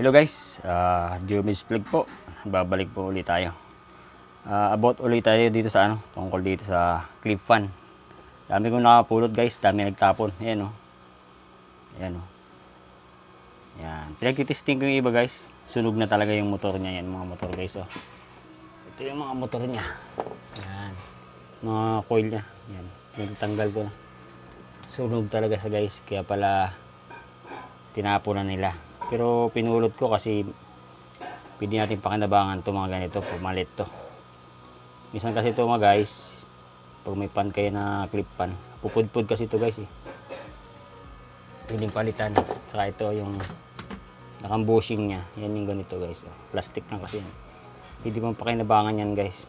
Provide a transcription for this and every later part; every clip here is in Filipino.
Hello guys, Jomez Vlog po. Babalik po ulit tayo. About ulit tayo dito sa tungkol dito sa clip fan. Dami kong nakapulot guys, dami nagtapon. Ayan o. Ayan o. Yan. Pinagtitesting ko yung iba guys. Sunog na talaga yung motor niya. Yan mga motor guys o. Ito yung mga motor niya. Yan. Mga coil niya. Yan. Nagtanggal ko na. Sunog talaga sa guys. Kaya pala tinapon na nila. Pero pinulot ko kasi pwede natin pakinabangan ito mga ganito, pumalit to. Minsan kasi ito mga guys, pag may pan kayo na clip pan, pupudpud kasi ito guys eh. Pwedeng palitan. Saka ito yung nakang-bushing nya, yan yung ganito guys. Plastic na kasi yan. Hindi pang pakinabangan yan guys.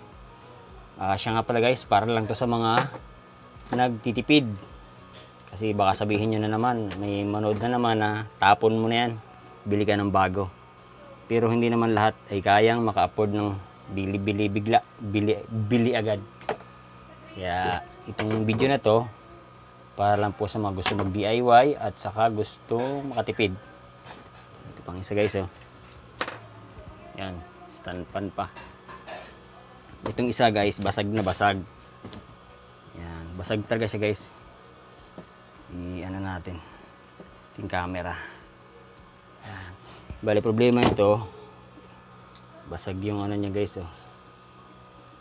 Siya nga pala guys, para lang to sa mga nagtitipid. Kasi baka sabihin nyo na naman, may manood na naman na tapon mo na yan, bili ka ng bago. Pero hindi naman lahat ay kayang maka-afford ng bili agad. Kaya itong video na to para lang po sa mga gusto mag DIY at saka gusto makatipid. Ito pang isa guys oh. Yan, stand pan pa. Itong isa guys, basag na basag. Yan, basag talaga siya guys. I-ano natin yung camera. Yan. Bali problema ito, basag yung ano niya guys oh.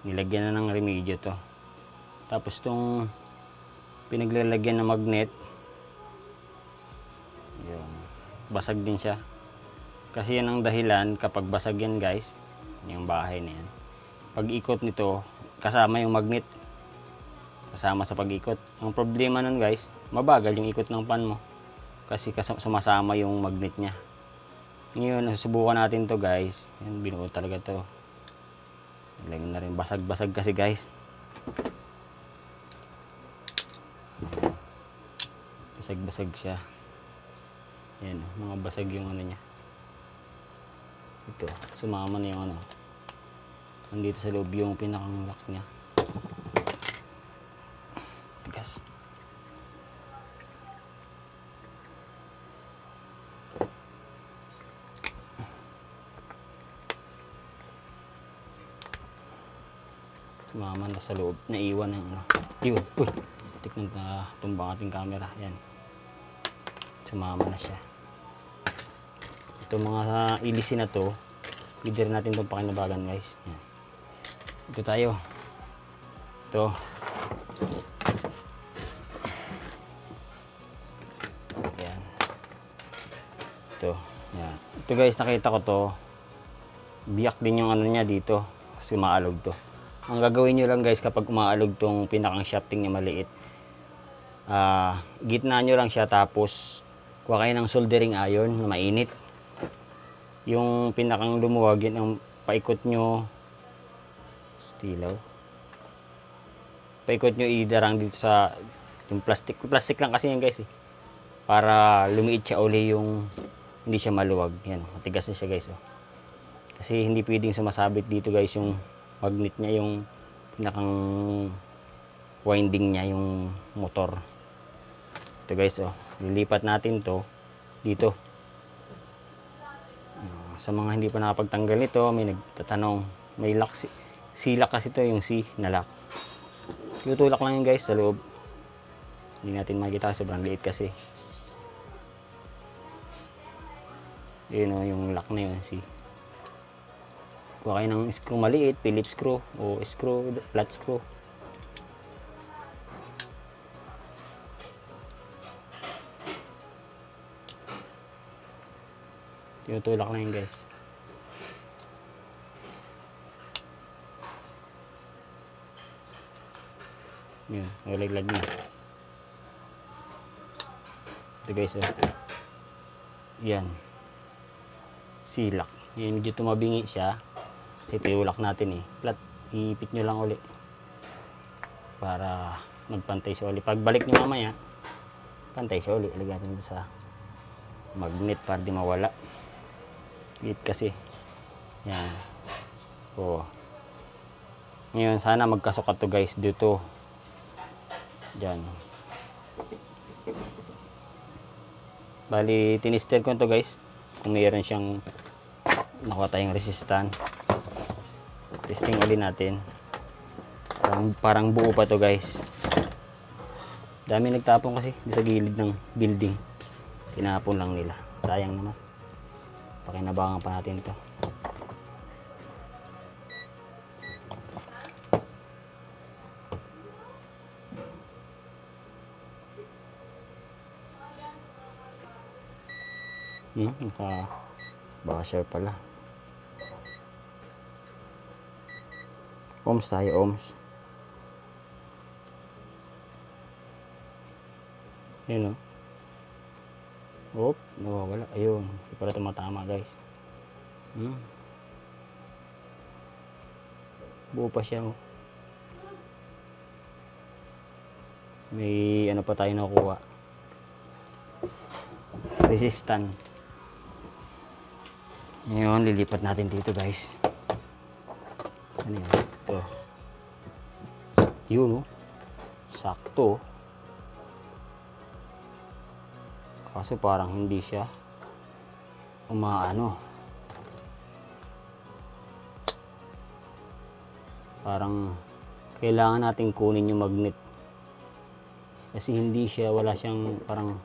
Nilagyan na ng remedyo to. Tapos tong pinaglalagyan ng magnet, yun, basag din siya. Kasi yan ang dahilan kapag basag yan guys, yung bahay na yan, pag ikot nito kasama yung magnet, kasama sa pag-ikot. Ang problema nun guys, mabagal yung ikot ng pan mo kasi sumasama yung magnet nya. Ngayon, susubukan natin to guys. Yan, binuo talaga to. Lagyan na rin basag-basag kasi guys. Basag-basag siya. Yan, mga basag yung ano nya. Ito, sumama na yung ano. Nandito sa loob yung pinakang lock nya. Tigas. Sumama na sa loob, naiwan ng ano. Yun, uy, tignan na tumbang ating camera. Yan, sumama na siya. Ito mga ilisi na to, hindi rin natin itong pakinabagan guys. Yan. Ito tayo. Ito. Yan. Ito. Yan. Ito guys, nakita ko to. Biyak din yung ano niya dito. Kasi maalog to. Ang gagawin nyo lang guys kapag umaalog tong pinakang shafting niya maliit, gitna nyo lang siya tapos kuha kayo ng soldering iron na mainit. Yung pinakang lumuwag, yun ang paikot nyo, stilaw. Paikot nyo idarang dito sa yung plastic. Plastic lang kasi yan guys eh. Para lumiit siya uli yung hindi siya maluwag. Yan, matigas na siya guys oh. Kasi hindi pwedeng sumasabit dito guys yung magnet niya, yung pinakang winding niya, yung motor. Ito guys oh, lilipat natin to dito. Sa mga hindi pa nakapagtanggal nito, may nagtatanong, may lock, C-lock kasi to, yung C na lock. Tutulak lang yun guys sa loob. Hindi natin makikita, sobrang liit kasi. Yun oh, yung lock na yun, C. Kuha kayo ng screw maliit, Phillips screw o screw, flat screw. Tinutulak na yun guys. Yun, nalaglag na. Ito guys oh. Yan. C-lock. Yan, medyo tumabingi siya. Kasi tinulak natin eh. Flat, iipit nyo lang uli. Para magpantay siya uli. Pagbalik nyo mamaya, pantay siya uli. Ilagay natin sa magnet para di mawala. Liit kasi. Yan. Oh. Ngayon, sana magkasukat to guys dito. Diyan. Bali, tinister ko to guys. kung mayroon siyang nakuha tayong resistant. Testing ulit natin. Parang buo pa to guys. Dami nagtapon kasi sa gilid ng building. Tinapon lang nila. Sayang naman. Pakinabangan pa natin to. Naka-basher pala. Ohms tayo, ohms. Ayun o. Oop, nawawala. Ayun. Hindi pala tumatama guys. Buo pa siya. Oh. May ano pa tayo nakuha. Resistant. Ngayon, lilipat natin dito guys. Saan yun? Ito. Yun o. Sakto. Kaso parang hindi siya umaano. Parang kailangan natin kunin yung magnet. Kasi hindi siya, wala siyang parang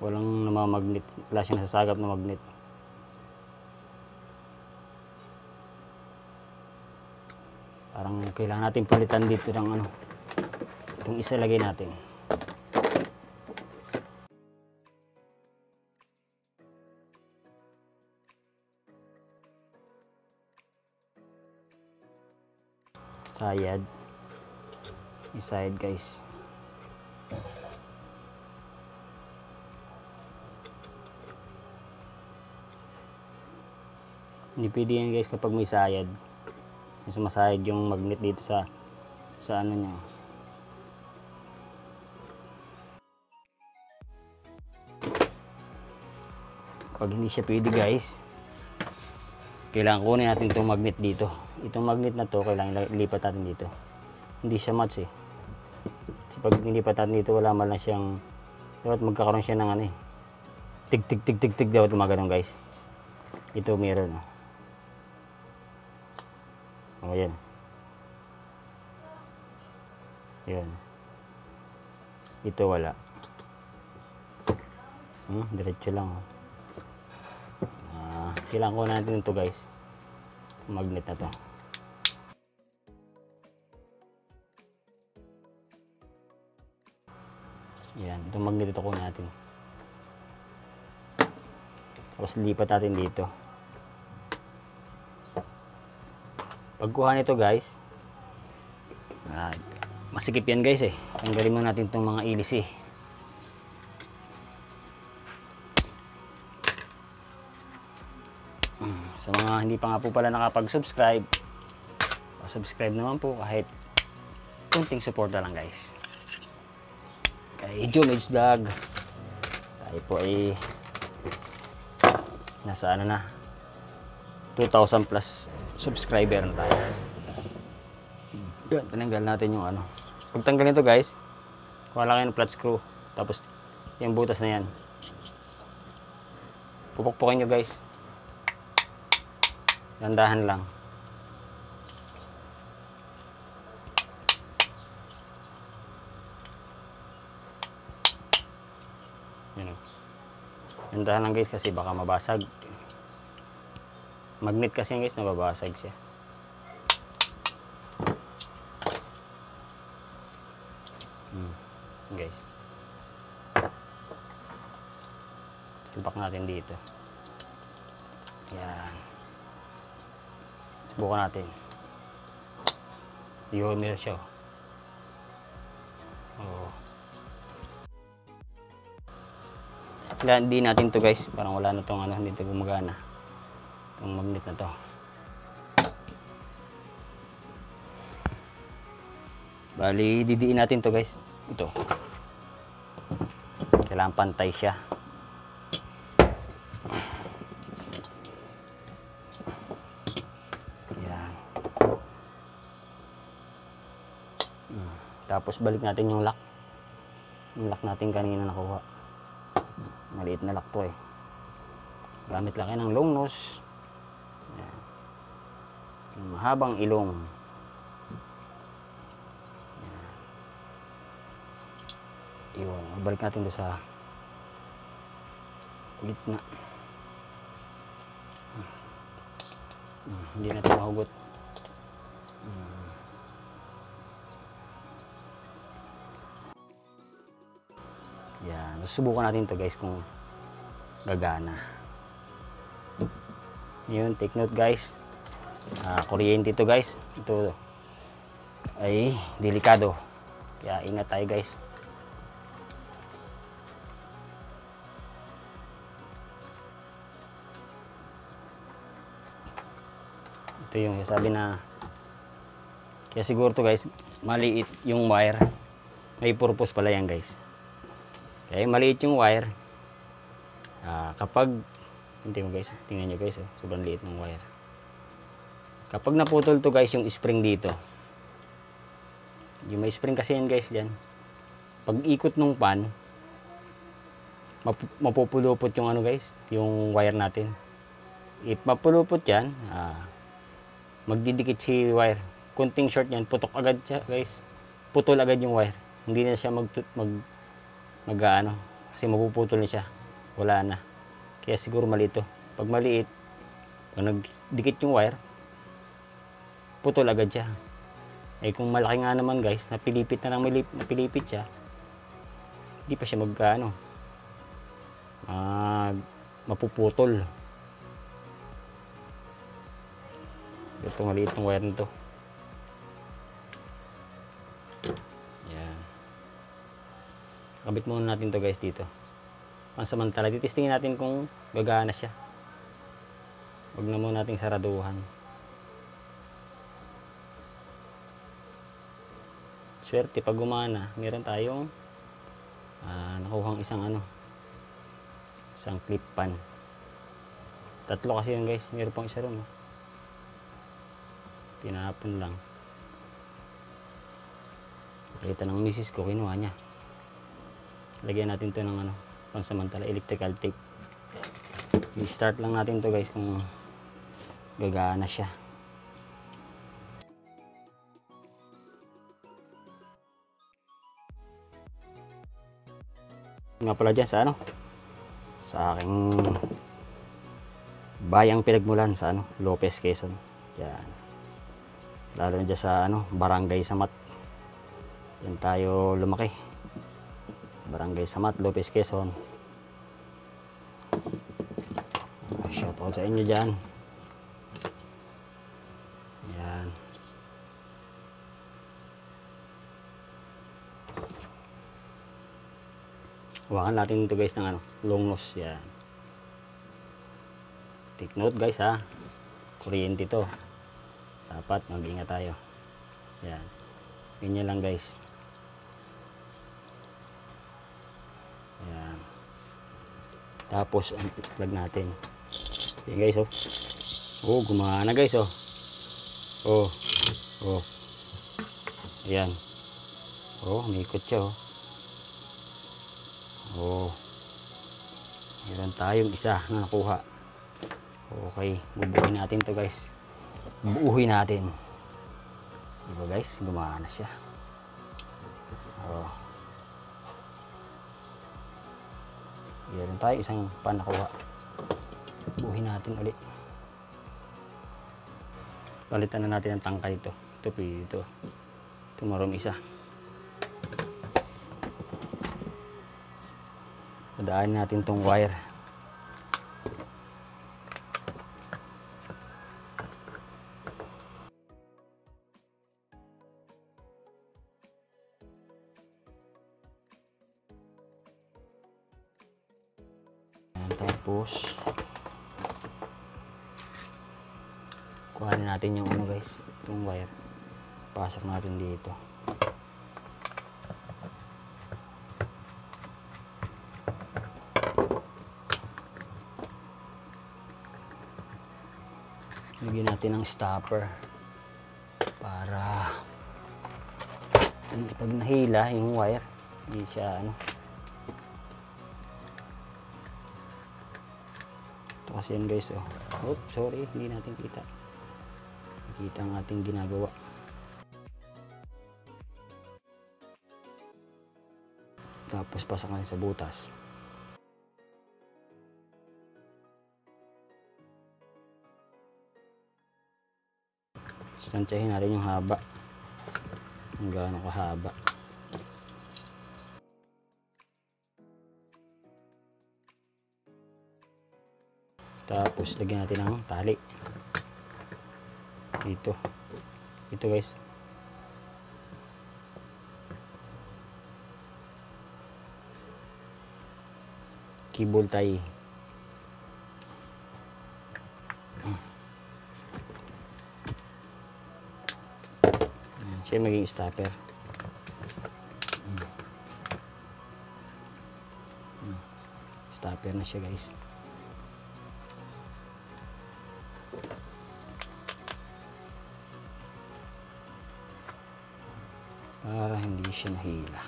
walang namamagnet. Wala siyang nasasagap na magnet. Parang kailangan natin palitan dito ng ano. Itong isa lagay natin. Sayad. Isayad guys. Hindi pwede yan guys kapag may sayad. Mas masayad yung magnet dito sa ano niya. Pag hindi siya pwede guys, kailangan kunin natin itong magnet dito. Itong magnet na to kailangan ilipat natin dito. Hindi siya match eh. Kasi pag nilipat natin dito, wala man lang siyang, dapat magkakaroon siya ng ano eh. Tig tig tig tig tig, dapat gumagano'n guys. Ito meron. Oh, yan. Yan. Ito wala. Diretso lang. Kailangan ko natin ito guys. Magnet na to. Yan. Itong magnet ito ko natin. Tapos lipat natin dito. Pagkuha nito guys, masikip yan guys eh. Tanggalin mo natin itong mga ilis eh. Sa mga hindi pa nga po pala nakapag-subscribe, subscribe naman po kahit kunting suporta lang guys. Kay Jomage Vlog, tayo po ay nasa ano na, 2,000 plus subscriber na tayo. Yan, tinanggal natin yung ano. Pag tanggal nito guys, kuha lang kayo ng flat screw. Tapos yung butas na yan, pupukpukin nyo guys. Dandahan lang. Yan o. Dandahan lang guys kasi baka mabasag. Magnet kasi guys, nababasag siya. Guys. Tumbak natin dito. Yan. Subukan natin. Yun nila siya. Oh. Hindi natin to guys. Parang wala na tong ano, hindi to gumagana. Itong magnet na to. Bali, didiin natin to guys. Ito. Kailangan pantay siya. Tapos balik natin yung lock. Yung lock natin kanina nakuha. Maliit na lock to eh. Gamit lang ng long nose. Yan. Yung mahabang ilong. Yan. Iwan. Balik natin doon sa gitna. Hindi natin mahugot. Yan. Susubukan natin to guys kung gagana. Yun, take note guys. Kuryente to guys. Ito ay delikado. Kaya ingat tayo guys. Ito yung sabi na kaya siguro to guys, maliit yung wire. May purpose pala yan guys. Kaya maliit yung wire. Kapag hindi mo guys, tingnan nyo guys, sobrang liit ng wire. Kapag naputol to guys yung spring dito, yung may spring kasi yan guys dyan, pag ikot ng pan, mapupulupot yung ano guys, yung wire natin. If mapulupot yan, magdidikit si wire. Kunting short yan, putok agad siya guys, putol agad yung wire. Hindi na siya kasi mapuputol na siya, wala na. Kaya siguro maliit to. Pag maliit, pag nagdikit yung wire, putol agad siya. Eh kung malaki nga naman guys, napilipit siya, hindi pa siya mapuputol. Ito maliit ng wire nito. Yan. Kabit muna natin to guys dito. Pansamantala, titistingin natin kung gagana siya. Huwag na muna nating saraduhan. Swerte pag gumana, meron tayong nakuhang isang clip pan. Tatlo kasi yun guys, meron pang isa ron. Tinapon lang. Kita ng misis ko, kinuha niya. Lagyan natin to ng pansamantala electrical tape. I-start lang natin to guys kung gagana siya. Nga pala dyan sa aking bayang pinagmulan sa Lopez, Quezon. Yan. Lalo na dyan sa Barangay Samat. Yan tayo lumaki. Barangay Samat, Lopez, Quezon. Shout out sa inyo dyan. Yan. Hawakan natin ito guys ng long nose. Yan. Take note guys ha. Kuryente to. Dapat mag-ingat tayo. Yan. Ganyan lang guys. Yan. Tapos plug natin. Yan guys gumana guys Ayan. Umikot siya meron tayong isa na nakuha. Okay, bubuhin natin to guys. Buuhin natin. Diba guys, gumana siya. Meron tayo isang pan nakuha. Buuhin natin ulit. Palitan na natin ang tangkay ito. Ito maroon isa. Padaan natin tong wire. Tapos kuhanin natin yung guys, itong wire. Pasok natin dito. Lagyan natin ng stopper para pag nahila yung wire, hindi siya kasi yan guys. Oh. Oops, sorry, hindi natin kita. Kita ang ating ginagawa. Tapos pasakan sa butas. Tansyahin natin yung haba. Kung gaano kahaba. Tapos lagyan natin ng tali. Dito. Ito guys. Cable tie. Siya maging stopper. Stopper na siya guys. Para hindi siya nahila.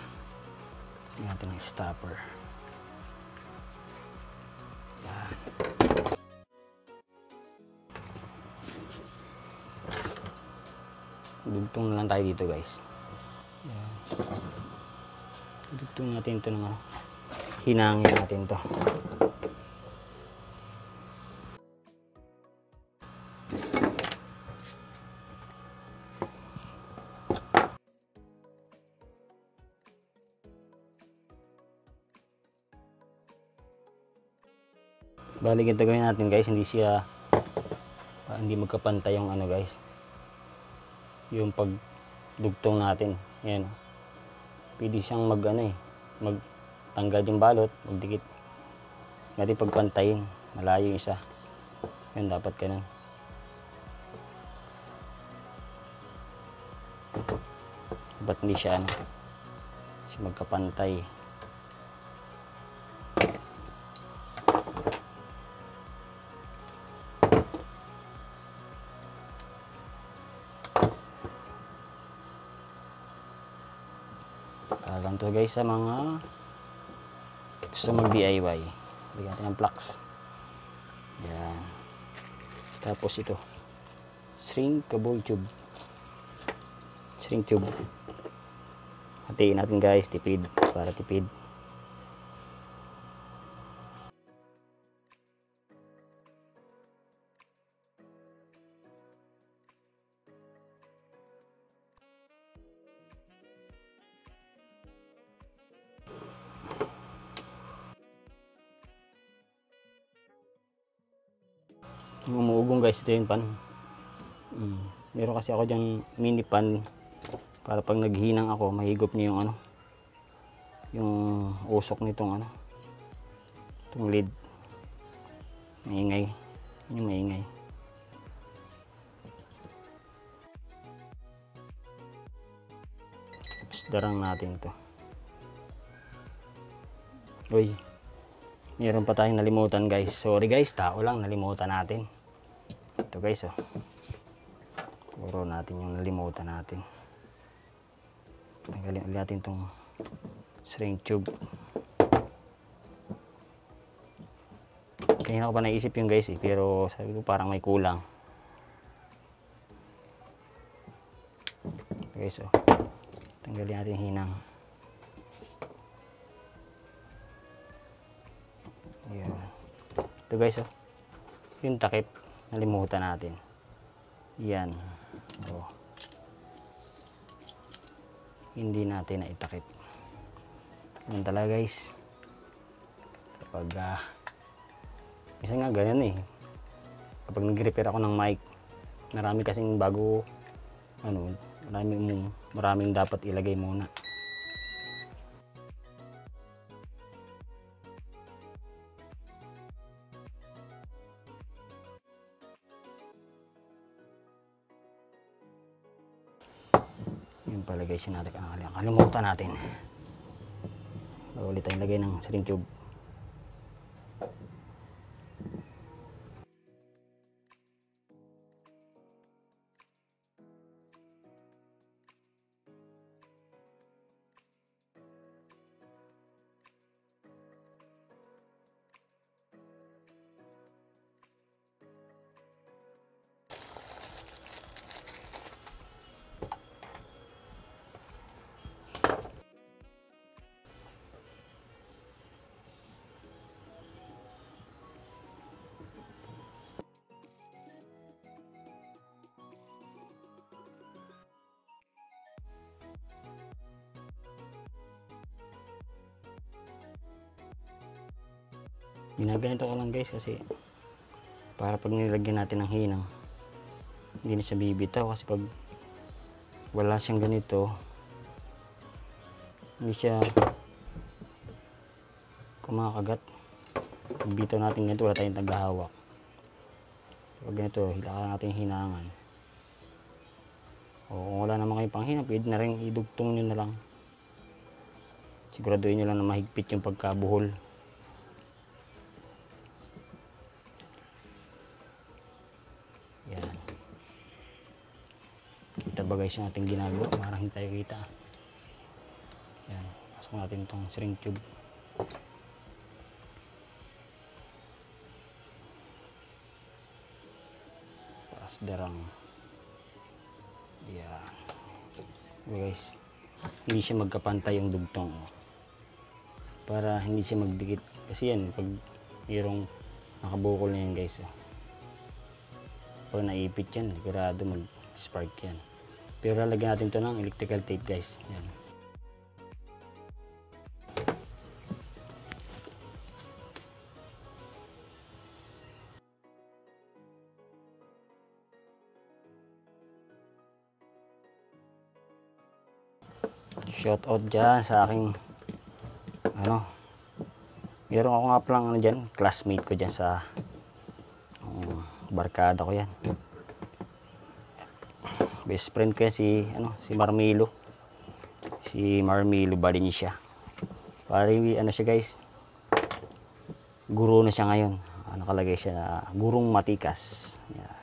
Tingnan natin ang stopper. Yan. Dugtong na lang tayo dito guys. Yan. Dugtong natin ito ng hinangin natin to. Bali ganito gawin natin guys, hindi siya hindi magkapantay yung ano guys, yung pagdugtong natin. Yan, pwede siyang mag ano magtanggal yung balot, magdikit natin pagpantayin, malayo yung isa. Yan, dapat ganun. Ba't hindi siya siya magkapantay. Alam to guys sa mga gusto mag DIY. Lagyan natin ng flux. Yan. Tapos ito, shrinkable tube. Shrink tube. Hatiin natin guys, tipid, para tipid. Umuugong guys, ito yung pan. Meron kasi ako dyan mini pan para pag naghinang ako, mahigop niya yung yung usok nitong itong lid. Maingay. Yung maingay. Tapos darang natin to. Uy, meron pa tayong nalimutan guys. Sorry guys, tao lang, nalimutan natin. Ito guys, puro natin yung nalimutan natin. Tanggalin ulit natin itong shrink tube. Kanina ko pa naisip yung guys pero sabi ko parang may kulang. Ito guys, tanggalin natin yung hinang. Ayan. Ito guys, yung takip, nalimutan natin. Yan. Hindi natin na itakip. Yan talaga guys. Kapag minsan nga ganyan kapag nag-repair ako ng mic, marami kasing bago maraming dapat ilagay muna. Yun pala guys, yung kalimutan natin. Ulit tayong lagay ng shrink tube. Ginaganito ko lang guys kasi para pag nilagyan natin ng hinang, hindi na siya bibitaw, kasi pag wala siyang ganito, hindi siya kumakagat. Pag bitaw natin ganito, wala tayong tagahawak. Pag ganito, hilakan natin yung hinangan. O kung wala naman kayong panghinang, pwede na rin idugtong nyo na lang. Siguraduhin nyo lang na mahigpit yung pagkabuhol. Yan. Kita ba guys yung ating ginagawa? Parang hindi tayo kita. Yan. Pasok natin itong syringe tube. Darang. Yan. Guys, hindi siya magkapantay yung dugtong, para hindi siya magdikit, kasi yan pag mayroong nakabukol na yan guys, pag naipit yan, sigurado mag spark yan. Pero lalagyan natin to ng electrical tape guys. Yan. Shout out dyan sa aking meron ako nga palang dyan, classmate ko dyan sa barkada ko yan. Best friend ko yan si Marmilo. Si Marmilo Valencia. Parang siya guys, guro na siya ngayon. Nakalagay siya na gurong matikas. Yan.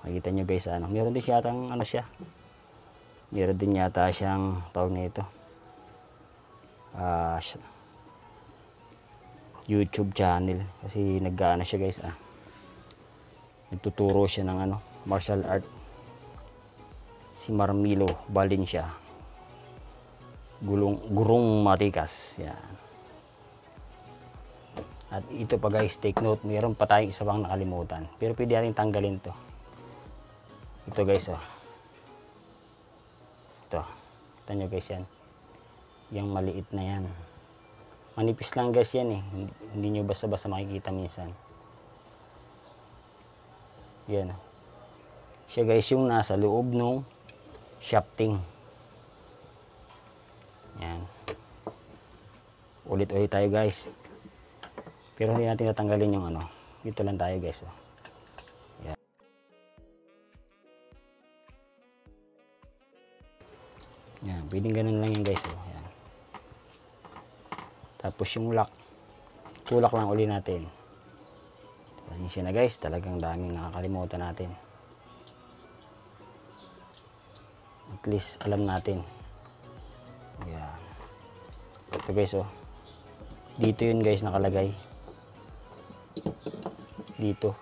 Makikita nyo guys, meron din siya atang meron din yata siyang tawag na ito, YouTube channel, kasi nag-aano siya guys, nagtuturo siya ng martial art. Si Marmilo Valencia, gurong matikas. Yan. At ito pa guys, take note, mayroon pa tayong isa pang nakalimutan, pero pwede natin tanggalin to. Ito guys, ito, kita nyo guys, yan yung maliit na yan, manipis lang guys yan hindi nyo basta-basta makikita minsan. Yan siya guys, yung nasa loob ng shafting. Yan, ulit tayo guys, pero hindi natin natanggalin yung dito lang tayo guys. Yan, pwedeng ganun lang yan guys. Yan. Tapos yung lock, tulak lang uli natin. Pasensya na guys, talagang daming nakakalimutan natin. At least alam natin. Yan. Ito guys, dito yun guys nakalagay. Dito.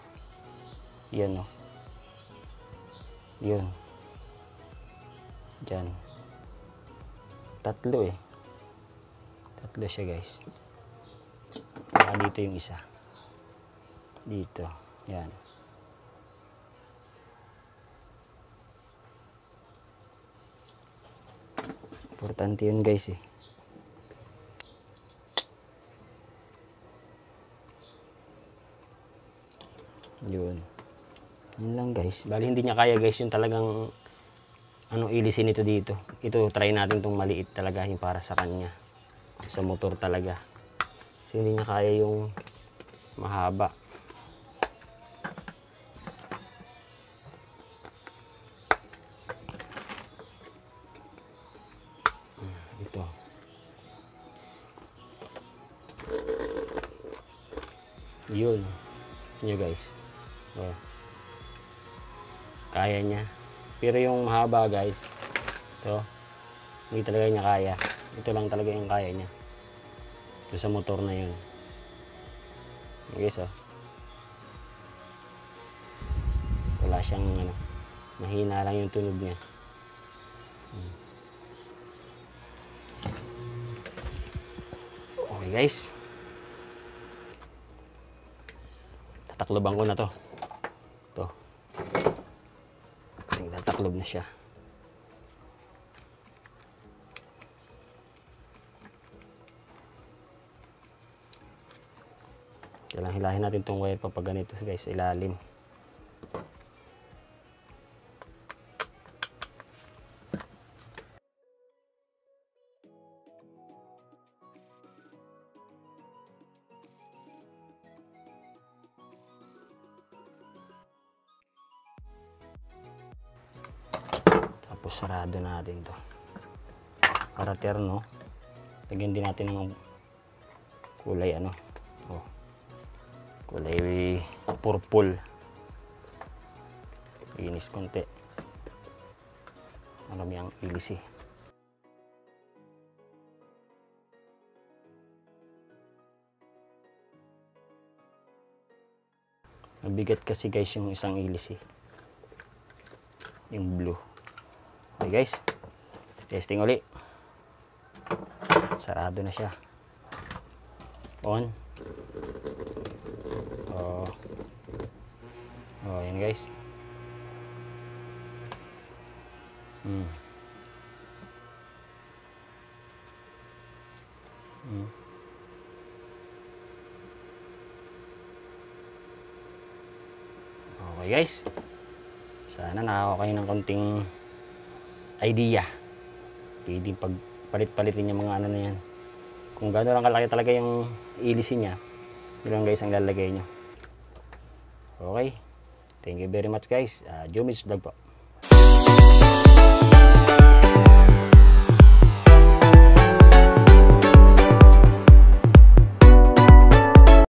Yan yun. Diyan. Tatlo siya guys. Dito yung isa, dito, yan. Importante yun guys yun lang guys. Bali hindi niya kaya guys yung talagang ilisin ito dito. Ito, try natin itong maliit talaga, yung para sa kanya, sa motor talaga, kasi hindi niya kaya yung mahaba. Ito yun nyo guys, kaya niya. Pero yung mahaba guys, ito, hindi talaga niya kaya. Ito lang talaga yung kaya niya. Ito sa motor na yun. Guys, wala siyang mahina lang yung tunog niya. Okay guys, tatakloban ko na to. Taklob na siya. Kailangan hilahin natin itong wire pa pag ganito guys, sa ilalim. Tapos sarado natin to para terno. Lagyan din natin ng kulay ano, kulay purple, inis konti, marami ang ilis eh. Mabigat kasi guys yung isang ilis eh, yung blue. Okay guys, testing uli. Sarado na siya. On. Oh, yan guys. Okay guys. Sana nakakawa kayo ng konting idea. Pwede pagpalit-palitin yung mga ano na yan. Kung gano'n lang kalaki talaga yung ilisin niya, yun lang guys ang lalagay nyo. Okay. Thank you very much guys. Jomits Vlog po.